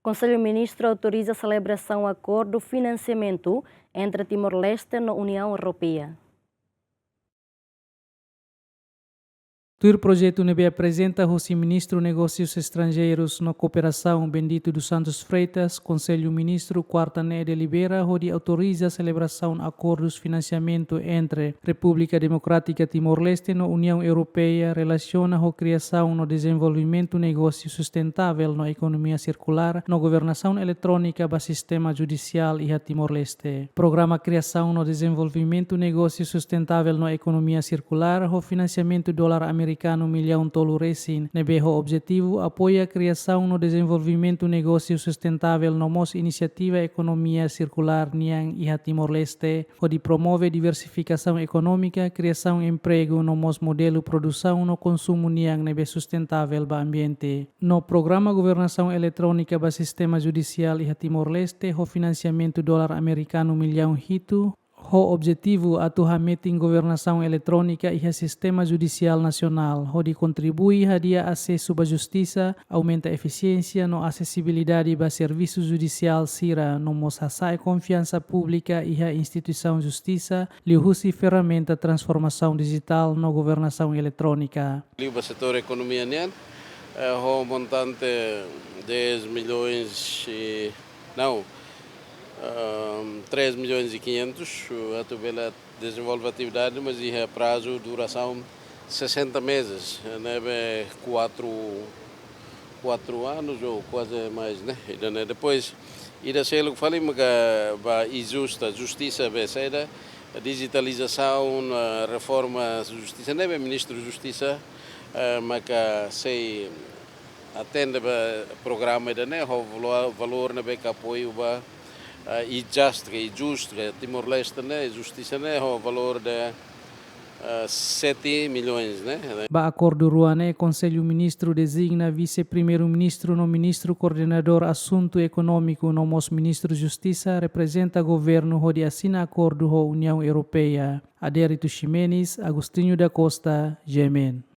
Konsellu Ministru autoriza selebrasaun akordu finansiamentu entre Timor-Leste e Uniaun Europeia. O projeto NB apresenta ao Ministro Negócios Estrangeiros na Cooperação Bendito dos Santos Freitas, Konsellu Ministru quarta-ne delibera onde autoriza a celebração acordos financiamento entre República Democrática Timor-Leste e União Europeia relaciona a criação no desenvolvimento negócio sustentável na economia circular, na governação eletrônica do sistema judicial e a Timor-Leste. Programa criação no desenvolvimento negócio sustentável na economia circular, o financiamento dólar americano milhão tolo resin, nebe o objetivo apoia a criação no desenvolvimento negócio sustentável no mos iniciativa economia circular niang e a Timor-Leste, onde promove diversificação econômica, criação de emprego no mos modelo produção no consumo niang nebe sustentável ba ambiente. No programa governação eletrônica ba sistema judicial e a Timor-Leste, o financiamento dólar americano milhão hito, o objetivo atualmente em governação eletrônica e o sistema judicial nacional, onde contribui a dia acesso à justiça, aumenta a eficiência na acessibilidade ao serviço judicial sira, no mostra confiança pública e a instituição justiça, lhe usa ferramenta transformação digital na governação eletrônica. O setor economia o montante 10 milhões não 3 milhões e 500, a tabela desenvolve atividade, mas e prazo, duração 60 meses, né? 4 anos ou quase mais, né? Depois, e da selo que falei, mas justiça, a digitalização, a reforma da justiça, não é ministro da justiça, mas sei atende o programa, né? O valor, né? Que apoio, e justo, Timor-Leste, né, justiça, né, o valor de 7 milhões, né. Ba acordo ruane, Konsellu Ministru designa vice-primeiro-ministro no ministro coordenador assunto econômico no mos ministro justiça representa governo onde assina acordo com a União Europeia. Adérito Ximenes, Agostinho da Costa, Gemen.